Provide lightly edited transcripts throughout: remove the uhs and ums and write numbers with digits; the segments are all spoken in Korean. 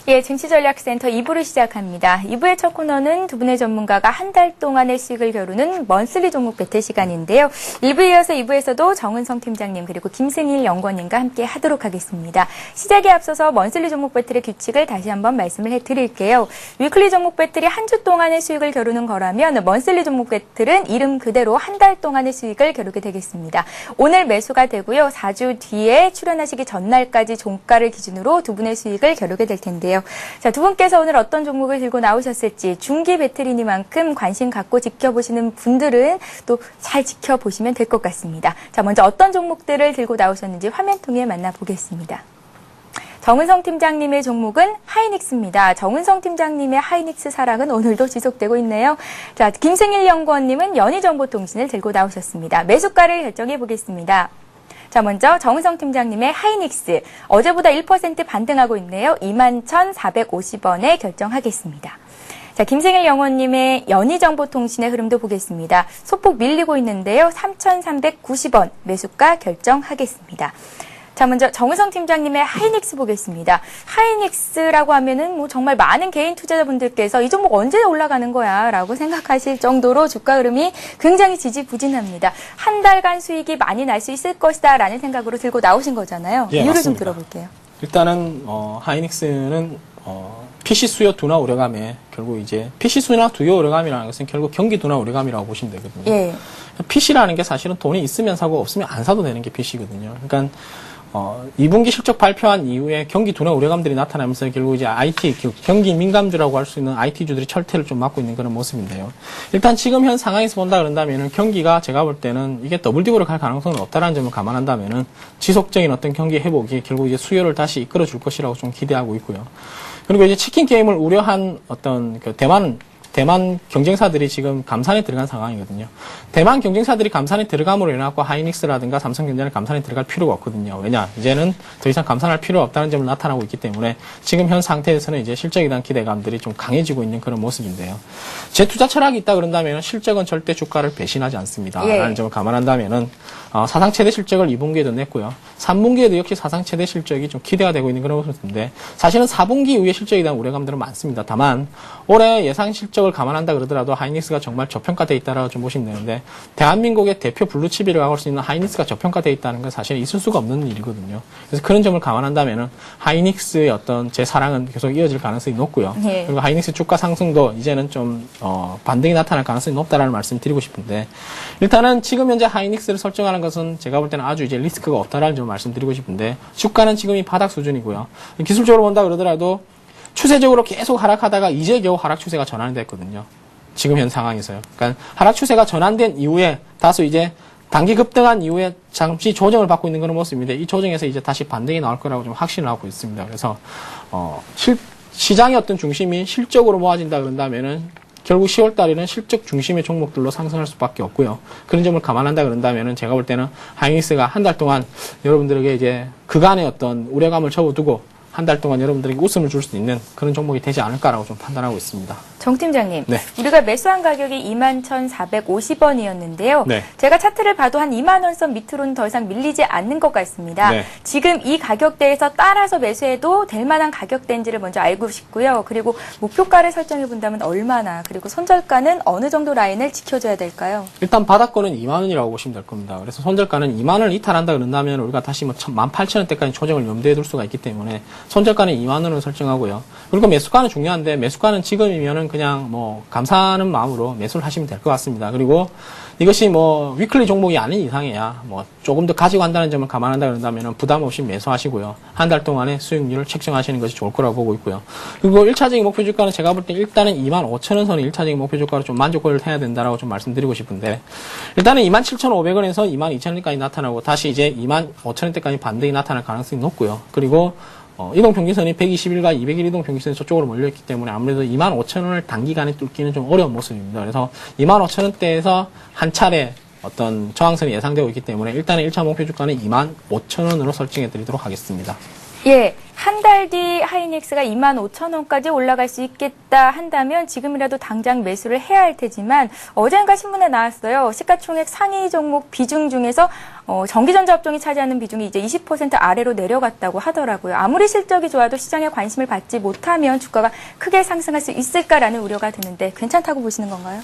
예, 증시전략센터 2부를 시작합니다. 2부의 첫 코너는 두 분의 전문가가 한 달 동안의 수익을 겨루는 먼슬리 종목 배틀 시간인데요. 1부에 이어서 2부에서도 정은성 팀장님 그리고 김승일 연구원님과 함께 하도록 하겠습니다. 시작에 앞서서 먼슬리 종목 배틀의 규칙을 다시 한번 말씀을 해드릴게요. 위클리 종목 배틀이 한 주 동안의 수익을 겨루는 거라면 먼슬리 종목 배틀은 이름 그대로 한 달 동안의 수익을 겨루게 되겠습니다. 오늘 매수가 되고요. 4주 뒤에 출연하시기 전날까지 종가를 기준으로 두 분의 수익을 겨루게 될 텐데요. 자, 두 분께서 오늘 어떤 종목을 들고 나오셨을지 중기 배틀이니만큼 관심 갖고 지켜보시는 분들은 또 잘 지켜보시면 될 것 같습니다. 자, 먼저 어떤 종목들을 들고 나오셨는지 화면 통해 만나보겠습니다. 정은성 팀장님의 종목은 하이닉스입니다. 정은성 팀장님의 하이닉스 사랑은 오늘도 지속되고 있네요. 자, 김승일 연구원님은 연희정보통신을 들고 나오셨습니다. 매수가를 결정해 보겠습니다. 자, 먼저 정은성 팀장님의 하이닉스 어제보다 1% 반등하고 있네요. 21,450원에 결정하겠습니다. 자, 김승일 연구원님의 연희정보통신의 흐름도 보겠습니다. 소폭 밀리고 있는데요. 3,390원 매수가 결정하겠습니다. 자, 먼저 정은성 팀장님의 하이닉스 보겠습니다. 하이닉스라고 하면은 뭐 정말 많은 개인 투자자분들께서 이 종목 언제 올라가는 거야 라고 생각하실 정도로 주가 흐름이 굉장히 지지부진합니다. 한 달간 수익이 많이 날 수 있을 것이다 라는 생각으로 들고 나오신 거잖아요. 예, 이유를 맞습니다. 좀 들어볼게요. 일단은 하이닉스는 PC 수요 둔화 우려감에 결국 이제 PC 수요 둔화 우려감이라는 것은 결국 경기 둔화 우려감이라고 보시면 되거든요. 예. PC라는 게 사실은 돈이 있으면 사고 없으면 안 사도 되는 게 PC거든요. 그러니까 2분기 실적 발표한 이후에 경기 둔화 우려감들이 나타나면서 결국 이제 IT, 경기 민감주라고 할 수 있는 IT주들이 철퇴를 좀 맞고 있는 그런 모습인데요. 일단 지금 현 상황에서 본다 그런다면은 경기가 제가 볼 때는 이게 더블디브로 갈 가능성은 없다라는 점을 감안한다면은 지속적인 어떤 경기 회복이 결국 이제 수요를 다시 이끌어 줄 것이라고 좀 기대하고 있고요. 그리고 이제 치킨 게임을 우려한 어떤 그 대만 경쟁사들이 지금 감산에 들어간 상황이거든요. 대만 경쟁사들이 감산에 들어감으로 인해서 하이닉스라든가 삼성전자는 감산에 들어갈 필요가 없거든요. 왜냐? 이제는 더 이상 감산할 필요가 없다는 점을 나타나고 있기 때문에 지금 현 상태에서는 이제 실적에 대한 기대감들이 좀 강해지고 있는 그런 모습인데요. 제 투자 철학이 있다 그런다면 실적은 절대 주가를 배신하지 않습니다. 예. 라는 점을 감안한다면은 사상 최대 실적을 2분기에도 냈고요. 3분기에도 역시 사상 최대 실적이 좀 기대가 되고 있는 그런 모습인데 사실은 4분기 이후에 실적에 대한 우려감들은 많습니다. 다만 올해 예상 실적을 감안한다 그러더라도 하이닉스가 정말 저평가되어 있다라고 좀 보시면 되는데 대한민국의 대표 블루칩이라고 할 수 있는 하이닉스가 저평가되어 있다는 건 사실 있을 수가 없는 일이거든요. 그래서 그런 점을 감안한다면은 하이닉스의 어떤 제 사랑은 계속 이어질 가능성이 높고요. 예. 그리고 하이닉스 주가 상승도 이제는 좀 반등이 나타날 가능성이 높다라는 말씀을 드리고 싶은데 일단은 지금 현재 하이닉스를 설정하는 것은 제가 볼 때는 아주 이제 리스크가 없다라는 점을 말씀드리고 싶은데 주가는 지금 이 바닥 수준이고요. 기술적으로 본다 그러더라도 추세적으로 계속 하락하다가 이제 겨우 하락 추세가 전환이 됐거든요. 지금 현 상황에서요. 그러니까 하락 추세가 전환된 이후에 다소 이제 단기 급등한 이후에 잠시 조정을 받고 있는 그런 모습인데 이 조정에서 이제 다시 반등이 나올 거라고 좀 확신을 하고 있습니다. 그래서 시장의 어떤 중심이 실적으로 모아진다 그런다면은 결국 10월 달에는 실적 중심의 종목들로 상승할 수밖에 없고요. 그런 점을 감안한다 그런다면은 제가 볼 때는 하이닉스가 한 달 동안 여러분들에게 이제 그간의 어떤 우려감을 접어두고 한 달 동안 여러분들에게 웃음을 줄 수 있는 그런 종목이 되지 않을까라고 좀 판단하고 있습니다. 정 팀장님, 네. 우리가 매수한 가격이 21,450원이었는데요. 네. 제가 차트를 봐도 한 2만 원 선 밑으로는 더 이상 밀리지 않는 것 같습니다. 네. 지금 이 가격대에서 따라서 매수해도 될 만한 가격대인지를 먼저 알고 싶고요. 그리고 목표가를 설정해 본다면 얼마나, 그리고 손절가는 어느 정도 라인을 지켜줘야 될까요? 일단 바닥권은 2만 원이라고 보시면 될 겁니다. 그래서 손절가는 2만 원을 이탈한다 그런다면 우리가 다시 뭐 18,000원대까지 조정을 염두에 둘 수가 있기 때문에 손절가는 2만 원을 설정하고요. 그리고 매수가는 중요한데 매수가는 지금이면은 그냥 뭐 감사하는 마음으로 매수를 하시면 될 것 같습니다. 그리고 이것이 뭐 위클리 종목이 아닌 이상이야 뭐 조금 더 가지고 간다는 점을 감안한다 그런다면은 부담 없이 매수하시고요. 한 달 동안의 수익률을 책정하시는 것이 좋을 거라고 보고 있고요. 그리고 1차적인 목표 주가는 제가 볼 때 일단은 25,000원 선이 1차적인 목표 주가로 좀 만족을 해야 된다라고 좀 말씀드리고 싶은데 일단은 27,500원에서 22,000원까지 나타나고 다시 이제 25,000원대까지 반등이 나타날 가능성이 높고요. 그리고 이동평균선이 120일과 200일 이동평균선이 저쪽으로 몰려있기 때문에 아무래도 25,000원을 단기간에 뚫기는 좀 어려운 모습입니다. 그래서 25,000원대에서 한 차례 어떤 저항선이 예상되고 있기 때문에 일단은 1차 목표 주가는 25,000원으로 설정해 드리도록 하겠습니다. 예, 한 달 뒤 하이닉스가 25,000원까지 올라갈 수 있겠다 한다면 지금이라도 당장 매수를 해야 할 테지만 어젠가 신문에 나왔어요. 시가총액 상위 종목 비중 중에서 전기전자 업종이 차지하는 비중이 이제 20% 아래로 내려갔다고 하더라고요. 아무리 실적이 좋아도 시장의 관심을 받지 못하면 주가가 크게 상승할 수 있을까라는 우려가 드는데 괜찮다고 보시는 건가요?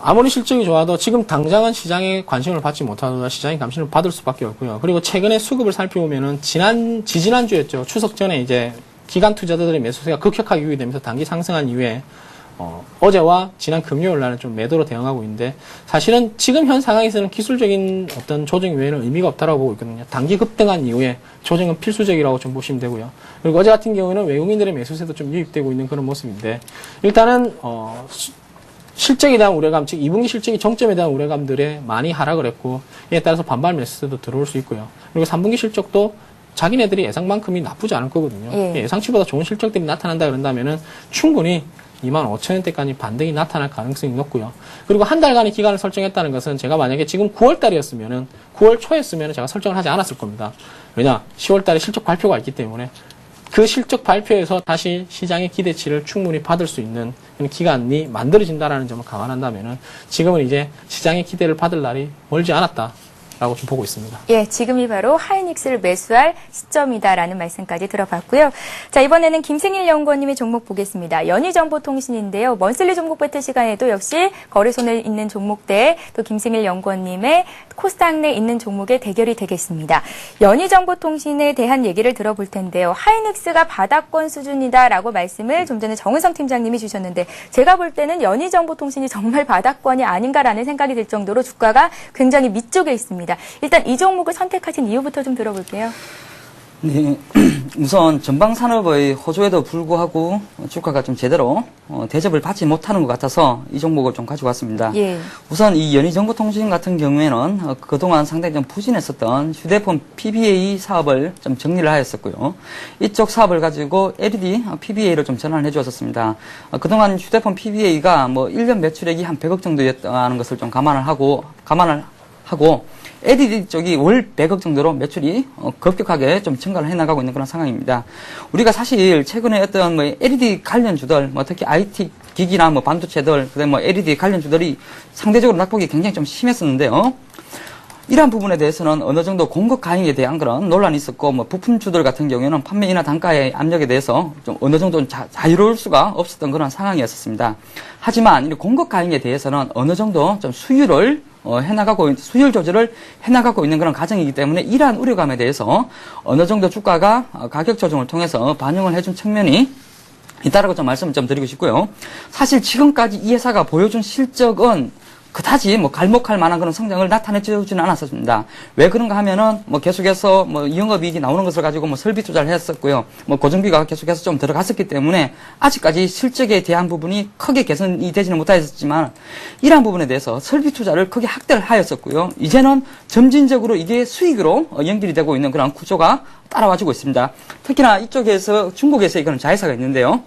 아무리 실적이 좋아도 지금 당장은 시장에 관심을 받지 못하다 시장이 관심을 받을 수밖에 없고요. 그리고 최근에 수급을 살펴보면은 지지난주였죠. 추석 전에 이제 기관 투자자들의 매수세가 급격하게 유입되면서 단기 상승한 이후에 어제와 지난 금요일 날은 좀 매도로 대응하고 있는데 사실은 지금 현 상황에서는 기술적인 어떤 조정 외에는 의미가 없다라고 보고 있거든요. 단기 급등한 이후에 조정은 필수적이라고 좀 보시면 되고요. 그리고 어제 같은 경우에는 외국인들의 매수세도 좀 유입되고 있는 그런 모습인데 일단은 실적에 대한 우려감, 즉 2분기 실적이 정점에 대한 우려감들에 많이 하락을 했고 이에 따라서 반발 매수세도 들어올 수 있고요. 그리고 3분기 실적도 자기네들이 예상만큼이 나쁘지 않을 거거든요. 예상치보다 좋은 실적들이 나타난다 그런다면은 충분히 25,000원대까지 반등이 나타날 가능성이 높고요. 그리고 한 달간의 기간을 설정했다는 것은 제가 만약에 지금 9월 달이었으면은 9월 초였으면은 제가 설정을 하지 않았을 겁니다. 왜냐? 10월 달에 실적 발표가 있기 때문에 그 실적 발표에서 다시 시장의 기대치를 충분히 받을 수 있는 기간이 만들어진다는 점을 감안한다면은 지금은 이제 시장의 기대를 받을 날이 멀지 않았다라고 좀 보고 있습니다. 예, 지금이 바로 하이닉스를 매수할 시점이다라는 말씀까지 들어봤고요. 자, 이번에는 김승일 연구원님의 종목 보겠습니다. 연희정보통신인데요. 먼슬리 종목 배틀 시간에도 역시 거래손에 있는 종목대 또 김승일 연구원님의 코스닥 내 있는 종목의 대결이 되겠습니다. 연희정보통신에 대한 얘기를 들어볼 텐데요. 하이닉스가 바닥권 수준이다라고 말씀을 좀 전에 정은성 팀장님이 주셨는데 제가 볼 때는 연희정보통신이 정말 바닥권이 아닌가라는 생각이 들 정도로 주가가 굉장히 밑쪽에 있습니다. 일단 이 종목을 선택하신 이유부터 좀 들어볼게요. 네, 우선 전방산업의 호조에도 불구하고 주가가 좀 제대로 대접을 받지 못하는 것 같아서 이 종목을 좀 가지고 왔습니다. 예. 우선 이 연희정보통신 같은 경우에는 그동안 상당히 좀 부진했었던 휴대폰 PBA 사업을 좀 정리를 하였었고요. 이쪽 사업을 가지고 LED PBA를 좀 전환을 해주었습니다. 그동안 휴대폰 PBA가 뭐 1년 매출액이 한 100억 정도였다는 것을 좀 감안을 하고 LED 쪽이 월 100억 정도로 매출이 급격하게 좀 증가를 해나가고 있는 그런 상황입니다. 우리가 사실 최근에 어떤 뭐 LED 관련주들, 뭐 특히 IT 기기나 뭐 반도체들, 그다음에 뭐 LED 관련주들이 상대적으로 낙폭이 굉장히 좀 심했었는데요. 이러한 부분에 대해서는 어느 정도 공급 가능에 대한 그런 논란이 있었고, 뭐 부품주들 같은 경우에는 판매이나 단가의 압력에 대해서 좀 어느 정도 자유로울 수가 없었던 그런 상황이었습니다. 하지만 이 공급 가능에 대해서는 어느 정도 좀 수율 조절을 해나가고 있는 그런 과정이기 때문에 이러한 우려감에 대해서 어느 정도 주가가 가격 조정을 통해서 반영을 해준 측면이 있다라고 좀 말씀을 좀 드리고 싶고요. 사실 지금까지 이 회사가 보여준 실적은 그다지 뭐 갈목할 만한 그런 성장을 나타내주지는 않았습니다. 왜 그런가 하면은 뭐 계속해서 뭐 영업이익이 나오는 것을 가지고 뭐 설비 투자를 했었고요. 뭐 고정비가 계속해서 좀 들어갔었기 때문에 아직까지 실적에 대한 부분이 크게 개선이 되지는 못하였지만 이러한 부분에 대해서 설비 투자를 크게 확대를 하였었고요. 이제는 점진적으로 이게 수익으로 연결이 되고 있는 그런 구조가 따라와주고 있습니다. 특히나 이쪽에서 중국에서 이거는 자회사가 있는데요.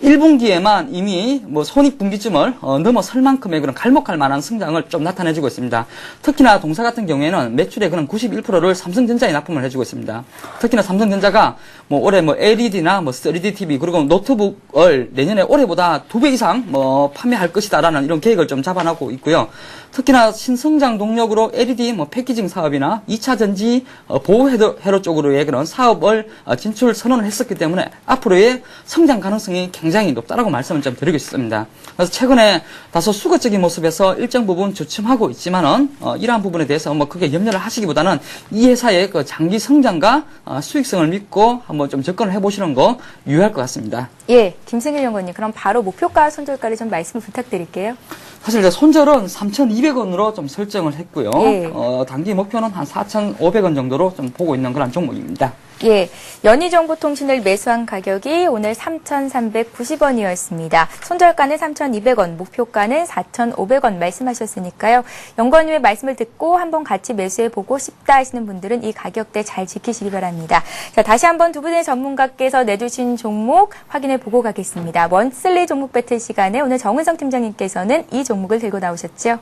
1분기에만 이미 뭐 손익분기점을 넘어설 만큼의 그런 갈목할 만한 성장을 좀 나타내주고 있습니다. 특히나 동사 같은 경우에는 매출의 그런 91%를 삼성전자에 납품을 해주고 있습니다. 특히나 삼성전자가 뭐 올해 뭐 LED나 뭐 3D TV 그리고 노트북을 내년에 올해보다 2배 이상 뭐 판매할 것이다라는 이런 계획을 좀 잡아놓고 있고요. 특히나 신성장 동력으로 LED 뭐 패키징 사업이나 2차 전지 보호 회로 쪽으로의 그런 사업을 진출 선언을 했었기 때문에 앞으로의 성장 가능성이 굉장히 높다라고 말씀을 좀 드리고 있습니다. 그래서 최근에 다소 수급적인 모습에서 일정 부분 주춤하고 있지만은 이러한 부분에 대해서 뭐 크게 염려를 하시기보다는 이 회사의 그 장기 성장과 수익성을 믿고 한번 좀 접근을 해보시는 거 유효할 것 같습니다. 예, 김승일 연구원님, 그럼 바로 목표가 손절가를 좀 말씀을 부탁드릴게요. 사실 이제 손절은 3,200원으로 좀 설정을 했고요. 예. 단기 목표는 한 4,500원 정도로 좀 보고 있는 그런 종목입니다. 예, 연희정보통신을 매수한 가격이 오늘 3,390원이었습니다. 손절가는 3,200원, 목표가는 4,500원 말씀하셨으니까요. 연구원님의 말씀을 듣고 한번 같이 매수해보고 싶다 하시는 분들은 이 가격대 잘 지키시기 바랍니다. 자, 다시 한번 두 분의 전문가께서 내주신 종목 확인해보고 가겠습니다. 먼슬리 종목 배틀 시간에 오늘 정은성 팀장님께서는 이 종목을 들고 나오셨죠?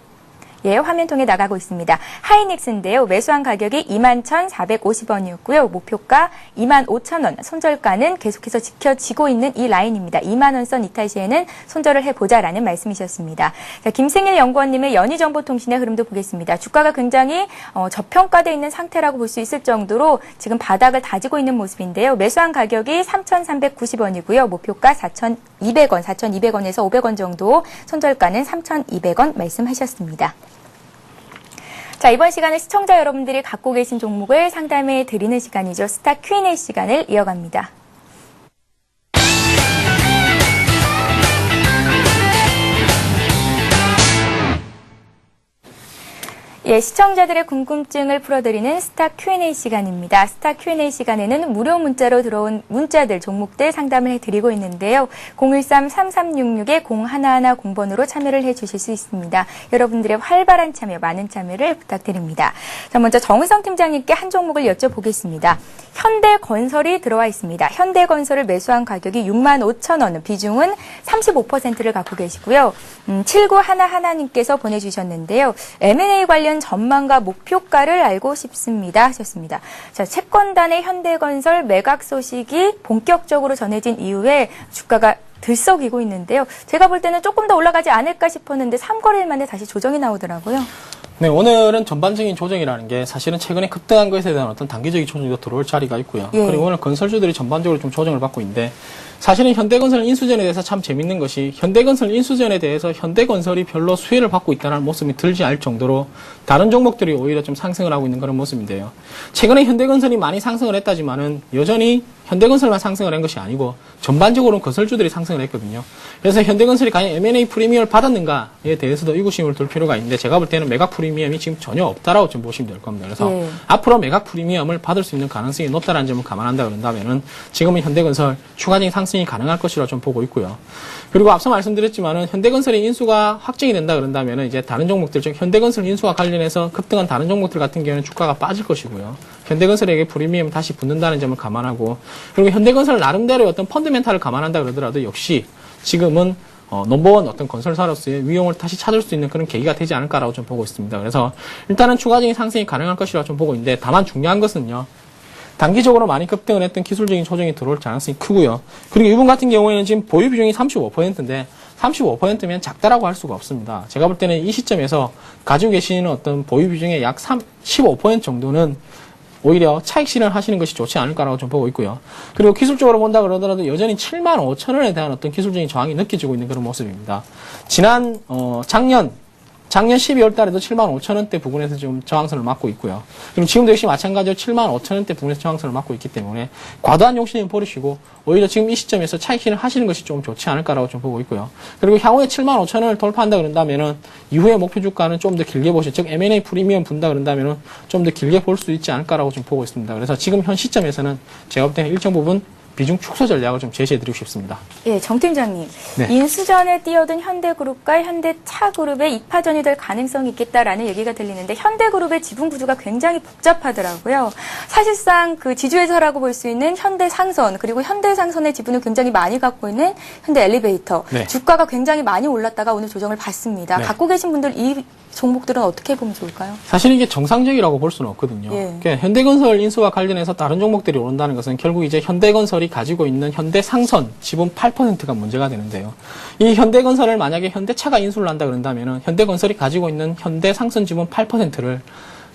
예, 화면 통해 나가고 있습니다. 하이닉스인데요. 매수한 가격이 21,450원이었고요. 목표가 25,000원, 손절가는 계속해서 지켜지고 있는 이 라인입니다. 2만 원 선 이탈 시에는 손절을 해보자라는 말씀이셨습니다. 자, 김승일 연구원님의 연희정보통신의 흐름도 보겠습니다. 주가가 굉장히 저평가되어 있는 상태라고 볼 수 있을 정도로 지금 바닥을 다지고 있는 모습인데요. 매수한 가격이 3,390원이고요. 목표가 4,200원, 4,200원에서 500원 정도, 손절가는 3,200원 말씀하셨습니다. 자, 이번 시간에 시청자 여러분들이 갖고 계신 종목을 상담해 드리는 시간이죠. 스타 Q&A 시간을 이어갑니다. 예, 시청자들의 궁금증을 풀어드리는 스타 Q&A 시간입니다. 스타 Q&A 시간에는 무료 문자로 들어온 문자들, 종목들 상담을 해드리고 있는데요. 013-3366-0110번으로 참여를 해주실 수 있습니다. 여러분들의 활발한 참여, 많은 참여를 부탁드립니다. 자, 먼저 정은성 팀장님께 한 종목을 여쭤보겠습니다. 현대건설이 들어와 있습니다. 현대건설을 매수한 가격이 65,000원, 비중은 35%를 갖고 계시고요. 7911님께서 보내주셨는데요. M&A 관련 전망과 목표가를 알고 싶습니다 하셨습니다. 자, 채권단의 현대건설 매각 소식이 본격적으로 전해진 이후에 주가가 들썩이고 있는데요. 제가 볼 때는 조금 더 올라가지 않을까 싶었는데 3거래일 만에 다시 조정이 나오더라고요. 네, 오늘은 전반적인 조정이라는 게 사실은 최근에 급등한 것에 대한 어떤 단기적인 조정도 들어올 자리가 있고요. 예. 그리고 오늘 건설주들이 전반적으로 좀 조정을 받고 있는데 사실은 현대건설 인수전에 대해서 참 재밌는 것이 현대건설 인수전에 대해서 현대건설이 별로 수혜를 받고 있다는 모습이 들지 않을 정도로 다른 종목들이 오히려 좀 상승을 하고 있는 그런 모습인데요. 최근에 현대건설이 많이 상승을 했다지만은 여전히 현대건설만 상승을 한 것이 아니고 전반적으로는 건설주들이 상승을 했거든요. 그래서 현대건설이 과연 M&A 프리미엄을 받았는가에 대해서도 의구심을 둘 필요가 있는데 제가 볼 때는 매각 프리미엄이 지금 전혀 없다라고 좀 보시면 될 겁니다. 그래서 앞으로 매각 프리미엄을 받을 수 있는 가능성이 높다는 점을 감안한다 그런다면은 지금은 현대건설 추가적인 상승이 가능할 것이라 좀 보고 있고요. 그리고 앞서 말씀드렸지만은 현대건설의 인수가 확정이 된다 그런다면은 이제 다른 종목들 즉 현대건설 인수와 관련해서 급등한 다른 종목들 같은 경우는 주가가 빠질 것이고요. 현대건설에게 프리미엄이 다시 붙는다는 점을 감안하고 그리고 현대건설 나름대로 어떤 펀드멘탈을 감안한다 그러더라도 역시 지금은 넘버원 어떤 건설사로서의 위용을 다시 찾을 수 있는 그런 계기가 되지 않을까라고 좀 보고 있습니다. 그래서 일단은 추가적인 상승이 가능할 것이라고 좀 보고 있는데 다만 중요한 것은요. 단기적으로 많이 급등을 했던 기술적인 조정이 들어올 가능성이 크고요. 그리고 이분 같은 경우에는 지금 보유 비중이 35%인데 35%면 작다라고 할 수가 없습니다. 제가 볼 때는 이 시점에서 가지고 계시는 어떤 보유 비중의 약 15% 정도는 오히려 차익 실현을 하시는 것이 좋지 않을까라고 좀 보고 있고요. 그리고 기술적으로 본다 그러더라도 여전히 75,000원에 대한 어떤 기술적인 저항이 느껴지고 있는 그런 모습입니다. 작년 12월 달에도 75,000원대 부근에서 좀 저항선을 맞고 있고요. 그리고 지금도 역시 마찬가지로 75,000원대 부근에서 저항선을 맞고 있기 때문에 과도한 욕심을 버리시고 오히려 지금 이 시점에서 차익 실현을 하시는 것이 좀 좋지 않을까라고 좀 보고 있고요. 그리고 향후에 75,000원을 돌파한다 그런다면은 이후에 목표 주가는 좀 더 길게 보시, 즉 M&A 프리미엄 분다 그런다면은 좀 더 길게 볼 수 있지 않을까라고 좀 보고 있습니다. 그래서 지금 현 시점에서는 제가 볼 때는 일정 부분 비중 축소 전략을 좀 제시해드리고 싶습니다. 예, 정 팀장님. 네. 인수전에 뛰어든 현대그룹과 현대차그룹의 이파전이 될 가능성이 있겠다라는 얘기가 들리는데 현대그룹의 지분 구조가 굉장히 복잡하더라고요. 사실상 그 지주회사라고 볼 수 있는 현대상선 그리고 현대상선의 지분을 굉장히 많이 갖고 있는 현대엘리베이터. 네. 주가가 굉장히 많이 올랐다가 오늘 조정을 받습니다. 네. 갖고 계신 분들 이 종목들은 어떻게 보면 좋을까요? 사실 이게 정상적이라고 볼 수는 없거든요. 예. 그러니까 현대건설 인수와 관련해서 다른 종목들이 오른다는 것은 결국 이제 현대건설이 가지고 있는 현대상선 지분 8%가 문제가 되는데요. 이 현대건설을 만약에 현대차가 인수를 한다 그런다면은 현대건설이 가지고 있는 현대상선 지분 8%를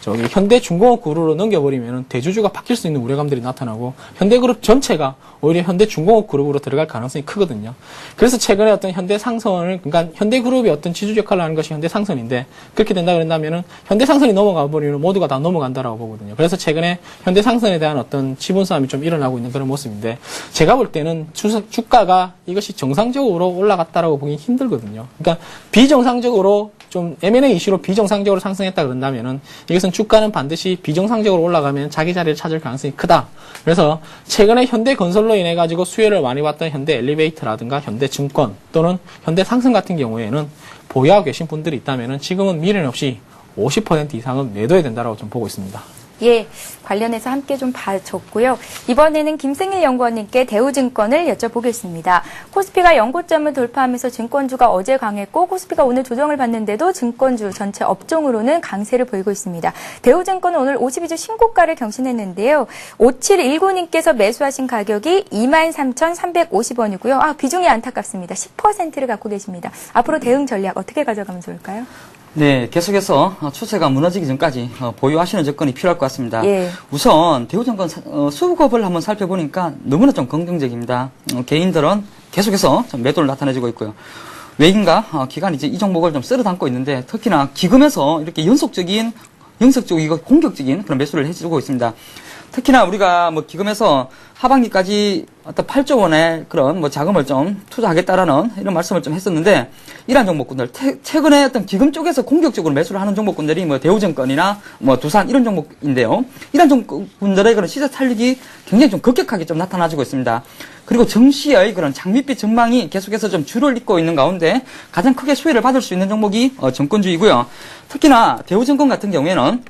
현대중공업 그룹으로 넘겨버리면 대주주가 바뀔 수 있는 우려감들이 나타나고 현대그룹 전체가 오히려 현대중공업 그룹으로 들어갈 가능성이 크거든요. 그래서 최근에 어떤 현대상선을, 그러니까 현대그룹이 어떤 지주 역할을 하는 것이 현대상선인데 그렇게 된다 그런다면은 현대상선이 넘어가 버리면 모두가 다 넘어간다라고 보거든요. 그래서 최근에 현대상선에 대한 어떤 지분 싸움이 좀 일어나고 있는 그런 모습인데 제가 볼 때는 주가가 이것이 정상적으로 올라갔다라고 보기 힘들거든요. 그러니까 비정상적으로 좀 M&A 이슈로 비정상적으로 상승했다 그런다면은 이것은 주가는 반드시 비정상적으로 올라가면 자기 자리를 찾을 가능성이 크다. 그래서 최근에 현대건설로 인해 가지고 수혜를 많이 봤던 현대엘리베이터라든가 현대증권 또는 현대상승 같은 경우에는 보유하고 계신 분들이 있다면은 지금은 미련 없이 50% 이상은 매도해야 된다라고 좀 보고 있습니다. 예, 관련해서 함께 좀 봐줬고요. 이번에는 김승일 연구원님께 대우증권을 여쭤보겠습니다. 코스피가 연고점을 돌파하면서 증권주가 어제 강했고 코스피가 오늘 조정을 받는데도 증권주 전체 업종으로는 강세를 보이고 있습니다. 대우증권은 오늘 52주 신고가를 경신했는데요. 5719님께서 매수하신 가격이 23,350원이고요. 비중이 안타깝습니다. 10%를 갖고 계십니다. 앞으로 대응 전략 어떻게 가져가면 좋을까요? 네, 계속해서 추세가 무너지기 전까지 보유하시는 접근이 필요할 것 같습니다. 예. 우선 대우증권 수급을 한번 살펴보니까 너무나 좀 긍정적입니다. 개인들은 계속해서 좀 매도를 나타내주고 있고요. 외인과 기관이 이제 이 종목을 좀 쓸어 담고 있는데 특히나 기금에서 이렇게 영속적이고 공격적인 그런 매수를 해주고 있습니다. 특히나 우리가 뭐 기금에서 하반기까지 어떤 8조 원의 그런 뭐 자금을 좀 투자하겠다라는 이런 말씀을 좀 했었는데 이러한 종목군들 최근에 어떤 기금 쪽에서 공격적으로 매수를 하는 종목군들이 뭐 대우증권이나 뭐 두산 이런 종목인데요. 이런 종목군들의 그런 시세 탄력이 굉장히 좀 급격하게 좀 나타나지고 있습니다. 그리고 정시의 그런 장밋빛 전망이 계속해서 좀 줄을 잇고 있는 가운데 가장 크게 수혜를 받을 수 있는 종목이 증권주이고요. 특히나 대우증권 같은 경우에는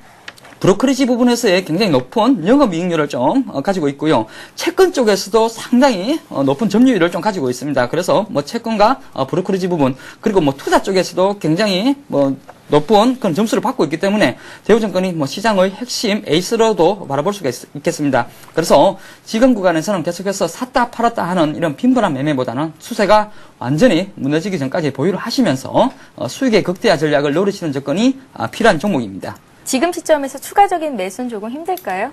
브로커리지 부분에서의 굉장히 높은 영업이익률을 좀 가지고 있고요. 채권 쪽에서도 상당히 높은 점유율을 좀 가지고 있습니다. 그래서 뭐 채권과 브로커리지 부분 그리고 뭐 투자 쪽에서도 굉장히 뭐 높은 그런 점수를 받고 있기 때문에 대우증권이 뭐 시장의 핵심 에이스로도 바라볼 수가 있겠습니다. 그래서 지금 구간에서는 계속해서 샀다 팔았다 하는 이런 빈번한 매매보다는 추세가 완전히 무너지기 전까지 보유를 하시면서 수익의 극대화 전략을 노리시는 접근이 필요한 종목입니다. 지금 시점에서 추가적인 매수는 조금 힘들까요?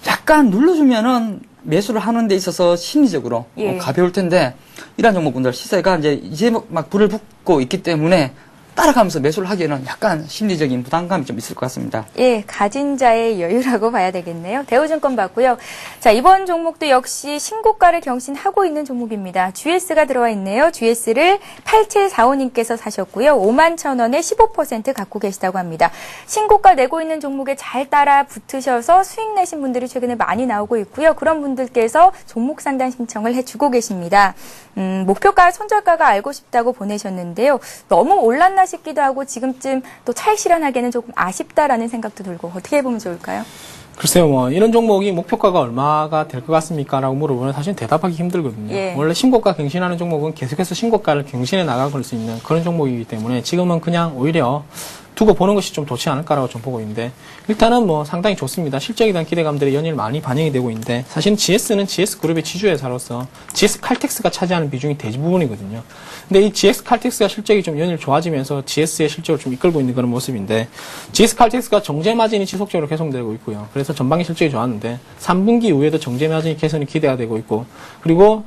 약간 눌러주면은 매수를 하는 데 있어서 심리적으로 예. 가벼울 텐데 이런 종목군들 시세가 이제 막 불을 붙고 있기 때문에 따라가면서 매수를 하기에는 약간 심리적인 부담감이 좀 있을 것 같습니다. 예, 가진 자의 여유라고 봐야 되겠네요. 대우증권 봤고요. 자, 이번 종목도 역시 신고가를 경신하고 있는 종목입니다. GS가 들어와 있네요. GS를 8745님께서 사셨고요. 51,000원에 15% 갖고 계시다고 합니다. 신고가 내고 있는 종목에 잘 따라 붙으셔서 수익 내신 분들이 최근에 많이 나오고 있고요. 그런 분들께서 종목 상담 신청을 해주고 계십니다. 목표가, 손절가가 알고 싶다고 보내셨는데요. 너무 올랐나 싶기도 하고 지금쯤 또 차익 실현하기에는 조금 아쉽다라는 생각도 들고 어떻게 해보면 좋을까요? 글쎄요, 뭐 이런 종목이 목표가가 얼마가 될 것 같습니까? 라고 물어보면 사실 대답하기 힘들거든요. 예. 원래 신고가 경신하는 종목은 계속해서 신고가를 경신해 나갈 수 있는 그런 종목이기 때문에 지금은 그냥 오히려 두고 보는 것이 좀 좋지 않을까라고 좀 보고 있는데 일단은 뭐 상당히 좋습니다. 실적에 대한 기대감들이 연일 많이 반영이 되고 있는데 사실은 GS는 GS그룹의 지주회사로서 GS 칼텍스가 차지하는 비중이 대부분이거든요. 근데 이 GS 칼텍스가 실적이 좀 연일 좋아지면서 GS의 실적을 좀 이끌고 있는 그런 모습인데 GS 칼텍스가 정제 마진이 지속적으로 개선되고 있고요. 그래서 전반기 실적이 좋았는데 3분기 이후에도 정제 마진 개선이 기대가 되고 있고 그리고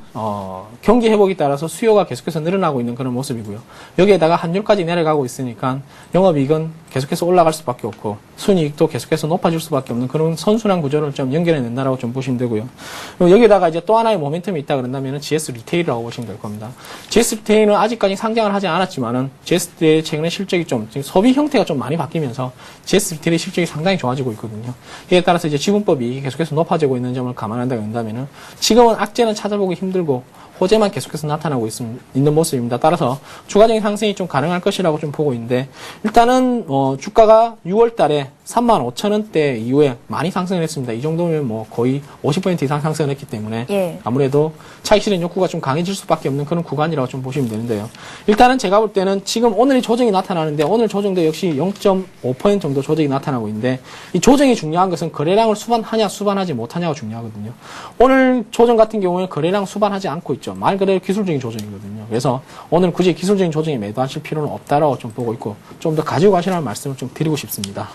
경기 회복에 따라서 수요가 계속해서 늘어나고 있는 그런 모습이고요. 여기에다가 환율까지 내려가고 있으니까 영업이익은 계속해서 올라갈 수밖에 없고 순이익도 계속해서 높아질 수밖에 없는 그런 선순환 구조를 좀 연결해낸다라고 좀 보시면 되고요. 그리고 여기에다가 이제 또 하나의 모멘텀이 있다 그런다면 GS 리테일이라고 보시면 될 겁니다. GS 리테일은 아직까지 상장을 하지 않았지만은 GS 리테일 최근에 실적이 좀 소비 형태가 좀 많이 바뀌면서 GS 리테일의 실적이 상당히 좋아지고 있거든요. 이에 따라서 이제 지분법이 계속해서 높아지고 있는 점을 감안한다 그런다면은 지금은 악재는 찾아보기 힘들고 호재만 계속해서 나타나고 있는 모습입니다. 따라서 추가적인 상승이 좀 가능할 것이라고 좀 보고 있는데 일단은 주가가 6월 달에 35,000원대 이후에 많이 상승을 했습니다. 이 정도면 뭐 거의 50% 이상 상승을 했기 때문에 예. 아무래도 차익 실현 욕구가 좀 강해질 수밖에 없는 그런 구간이라고 좀 보시면 되는데요. 일단은 제가 볼 때는 지금 오늘이 조정이 나타나는데 오늘 조정도 역시 0.5% 정도 조정이 나타나고 있는데 이 조정이 중요한 것은 거래량을 수반하냐 수반하지 못하냐가 중요하거든요. 오늘 조정 같은 경우에 거래량 수반하지 않고 있죠. 말 그대로 기술적인 조정이거든요. 그래서 오늘 굳이 기술적인 조정에 매도하실 필요는 없다라고 좀 보고 있고 좀 더 가지고 가시라는 말씀을 좀 드리고 싶습니다.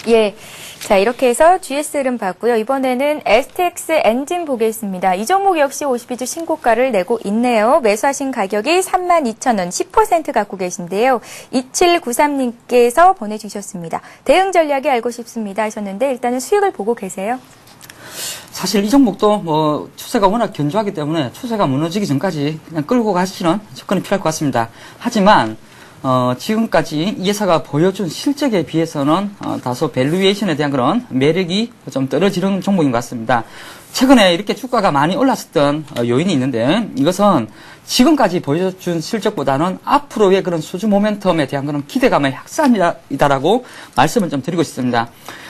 예. 자, 이렇게 해서 GS 흐름 봤고요. 이번에는 STX 엔진 보겠습니다. 이 종목 역시 52주 신고가를 내고 있네요. 매수하신 가격이 32,000원, 10% 갖고 계신데요. 2793님께서 보내주셨습니다. 대응 전략이 알고 싶습니다 하셨는데 일단은 수익을 보고 계세요? 사실 이 종목도 뭐 추세가 워낙 견조하기 때문에 추세가 무너지기 전까지 그냥 끌고 가시는 접근이 필요할 것 같습니다. 하지만 지금까지 이 회사가 보여준 실적에 비해서는 다소 밸류에이션에 대한 그런 매력이 좀 떨어지는 종목인 것 같습니다. 최근에 이렇게 주가가 많이 올랐었던 요인이 있는데 이것은 지금까지 보여준 실적보다는 앞으로의 그런 수주 모멘텀에 대한 그런 기대감의 확산이다라고 말씀을 좀 드리고 싶습니다.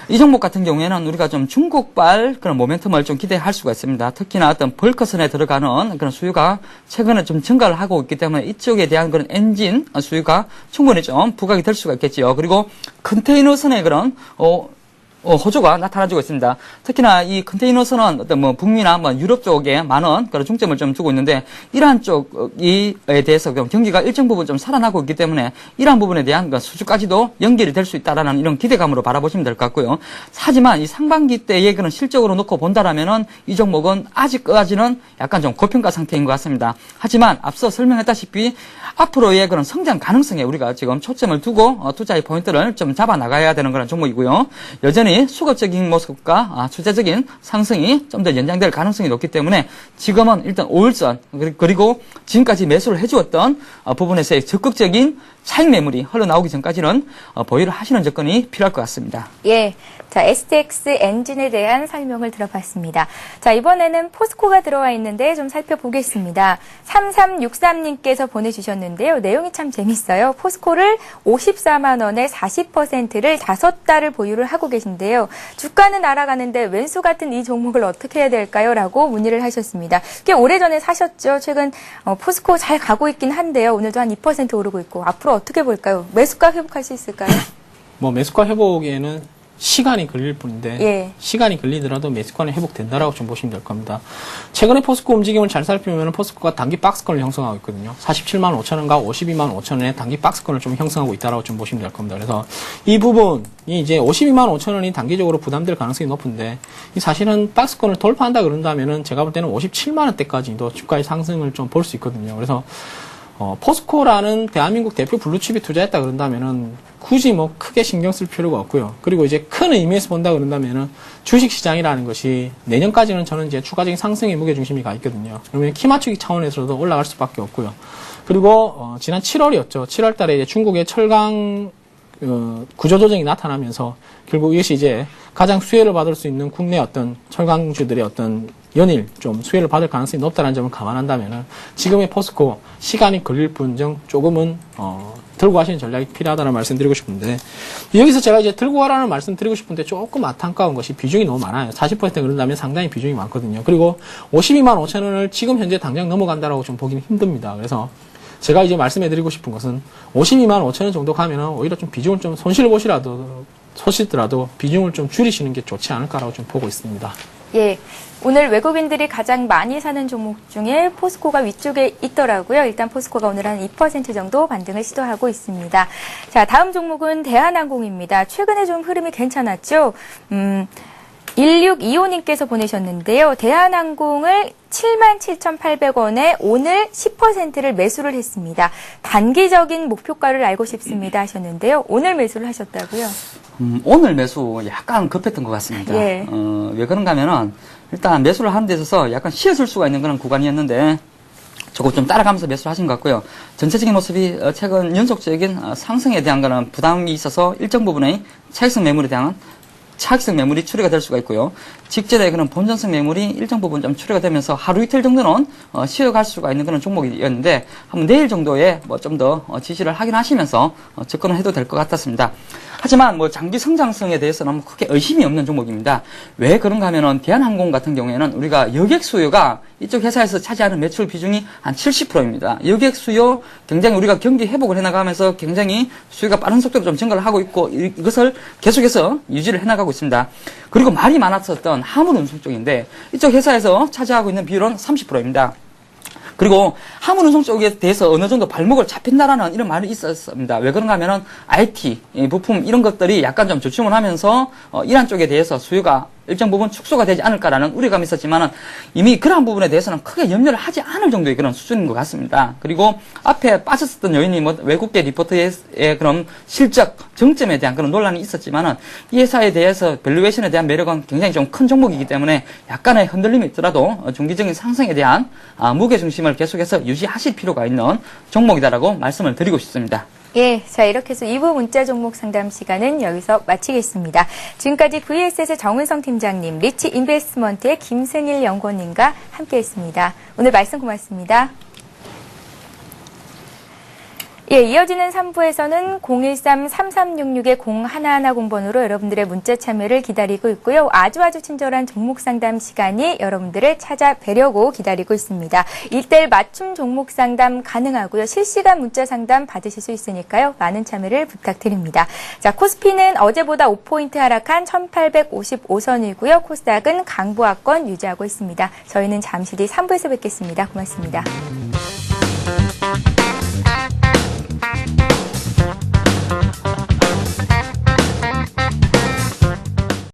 이 종목 같은 경우에는 우리가 좀 중국발 그런 모멘텀을 좀 기대할 수가 있습니다. 특히나 어떤 벌크선에 들어가는 그런 수요가 최근에 좀 증가를 하고 있기 때문에 이쪽에 대한 그런 엔진 수요가 충분히 좀 부각이 될 수가 있겠지요. 그리고 컨테이너선의 그런 호조가 나타나주고 있습니다. 특히나 이 컨테이너선은 어떤 뭐 북미나 뭐 유럽 쪽에 많은 그런 중점을 좀 두고 있는데 이러한 쪽에 대해서 경기가 일정 부분 좀 살아나고 있기 때문에 이러한 부분에 대한 그 수주까지도 연결이 될 수 있다라는 이런 기대감으로 바라보시면 될 것 같고요. 하지만 이 상반기 때의 그런 실적으로 놓고 본다라면은 이 종목은 아직까지는 약간 좀 고평가 상태인 것 같습니다. 하지만 앞서 설명했다시피 앞으로의 그런 성장 가능성에 우리가 지금 초점을 두고 투자의 포인트를 좀 잡아 나가야 되는 그런 종목이고요. 여전히 수급적인 모습과 추세적인 상승이 좀 더 연장될 가능성이 높기 때문에 지금은 일단 5일선 그리고 지금까지 매수를 해주었던 부분에서의 적극적인 차익 매물이 흘러나오기 전까지는 보유를 하시는 접근이 필요할 것 같습니다. 예. 자, STX 엔진에 대한 설명을 들어봤습니다. 자, 이번에는 포스코가 들어와 있는데 좀 살펴보겠습니다. 3363님께서 보내주셨는데요. 내용이 참 재밌어요. 포스코를 54만 원에 40%를 5달을 보유를 하고 계신데요. 주가는 날아가는데 왼수 같은 이 종목을 어떻게 해야 될까요? 라고 문의를 하셨습니다. 꽤 오래전에 사셨죠. 최근 포스코 잘 가고 있긴 한데요. 오늘도 한 2% 오르고 있고 앞으로 어떻게 볼까요? 매수가 회복할 수 있을까요? 뭐 매수가 회복에는 시간이 걸릴 뿐인데 예. 시간이 걸리더라도 매수가는 회복된다라고 좀 보시면 될 겁니다. 최근에 포스코 움직임을 잘 살피면 포스코가 단기 박스권을 형성하고 있거든요. 47만 5천 원과 52만 5천 원의 단기 박스권을 좀 형성하고 있다라고 좀 보시면 될 겁니다. 그래서 이 부분이 이제 52만 5천 원이 단기적으로 부담될 가능성이 높은데 이 사실은 박스권을 돌파한다 그런다면은 제가 볼 때는 57만 원대까지도 주가의 상승을 좀 볼 수 있거든요. 그래서 포스코라는 대한민국 대표 블루칩이 투자했다 그런다면은 굳이 뭐 크게 신경 쓸 필요가 없고요. 그리고 이제 큰 의미에서 본다 그런다면은 주식 시장이라는 것이 내년까지는 저는 이제 추가적인 상승의 무게중심이 가 있거든요. 그러면 키 맞추기 차원에서도 올라갈 수밖에 없고요. 그리고 지난 7월이었죠. 7월 달에 이제 중국의 철강 구조조정이 나타나면서 결국 이것이 이제 가장 수혜를 받을 수 있는 국내 어떤 철강주들의 어떤 연일 좀 수혜를 받을 가능성이 높다는 점을 감안한다면은 지금의 포스코 시간이 걸릴 뿐정 조금은 들고 가시는 전략이 필요하다는 말씀드리고 싶은데 여기서 제가 이제 들고 가라는 말씀 드리고 싶은데 조금 안타까운 것이 비중이 너무 많아요. 40% 그런다면 상당히 비중이 많거든요. 그리고 52만 5천 원을 지금 현재 당장 넘어간다라고 좀 보기는 힘듭니다. 그래서 제가 이제 말씀해드리고 싶은 것은 52만 5천 원 정도 가면은 오히려 좀 비중을 좀 손실을 보시더라도 비중을 좀 줄이시는 게 좋지 않을까라고 좀 보고 있습니다. 예. 오늘 외국인들이 가장 많이 사는 종목 중에 포스코가 위쪽에 있더라고요. 일단 포스코가 오늘 한 2% 정도 반등을 시도하고 있습니다. 자, 다음 종목은 대한항공입니다. 최근에 좀 흐름이 괜찮았죠? 1625님께서 보내셨는데요. 대한항공을 77,800원에 오늘 10%를 매수를 했습니다. 단기적인 목표가를 알고 싶습니다 하셨는데요. 오늘 매수를 하셨다고요? 오늘 매수 약간 급했던 것 같습니다. 예. 왜 그런가 하면은 일단 매수를 하는 데 있어서 약간 쉬어줄 수가 있는 그런 구간이었는데 조금 좀 따라가면서 매수를 하신 것 같고요. 전체적인 모습이 최근 연속적인 상승에 대한 그런 부담이 있어서 일정 부분의 차익성 매물에 대한 차익성 매물이 추리가 될 수가 있고요. 직전에 그런 본전성 매물이 일정 부분 좀 추리가 되면서 하루 이틀 정도는 쉬어갈 수가 있는 그런 종목이었는데 한번 내일 정도에 뭐 좀 더 지시를 확인하시면서 접근을 해도 될 것 같았습니다. 하지만 뭐 장기 성장성에 대해서는 크게 의심이 없는 종목입니다. 왜 그런가 하면은 대한항공 같은 경우에는 우리가 여객 수요가 이쪽 회사에서 차지하는 매출 비중이 한 70%입니다. 여객 수요 굉장히 우리가 경기 회복을 해나가면서 굉장히 수요가 빠른 속도로 좀 증가를 하고 있고 이것을 계속해서 유지를 해나가고 있습니다. 그리고 말이 많았었던 화물 운송 쪽인데 이쪽 회사에서 차지하고 있는 비율은 30%입니다. 그리고 화물 운송 쪽에 대해서 어느 정도 발목을 잡힌다라는 이런 말이 있었습니다. 왜 그런가 하면은 IT, 부품 이런 것들이 약간 좀 주춤을 하면서 이러한 쪽에 대해서 수요가 일정 부분 축소가 되지 않을까라는 우려감이 있었지만은 이미 그러한 부분에 대해서는 크게 염려를 하지 않을 정도의 그런 수준인 것 같습니다. 그리고 앞에 빠졌었던 요인이 뭐 외국계 리포트의 그런 실적 정점에 대한 그런 논란이 있었지만은 이 회사에 대해서 밸류에이션에 대한 매력은 굉장히 좀 큰 종목이기 때문에 약간의 흔들림이 있더라도 중기적인 상승에 대한 무게 중심을 계속해서 유지하실 필요가 있는 종목이다라고 말씀을 드리고 싶습니다. 예, 자 이렇게 해서 2부 문자 종목 상담 시간은 여기서 마치겠습니다. 지금까지 VSS의 정은성 팀장님, 리치 인베스트먼트의 김승일 연구원님과 함께했습니다. 오늘 말씀 고맙습니다. 예, 이어지는 3부에서는 013-3366-0110번으로 여러분들의 문자 참여를 기다리고 있고요. 아주 친절한 종목 상담 시간이 여러분들을 찾아뵈려고 기다리고 있습니다. 1대1 맞춤 종목 상담 가능하고요. 실시간 문자 상담 받으실 수 있으니까요. 많은 참여를 부탁드립니다. 자, 코스피는 어제보다 5포인트 하락한 1855선이고요. 코스닥은 강보합권 유지하고 있습니다. 저희는 잠시 뒤 3부에서 뵙겠습니다. 고맙습니다.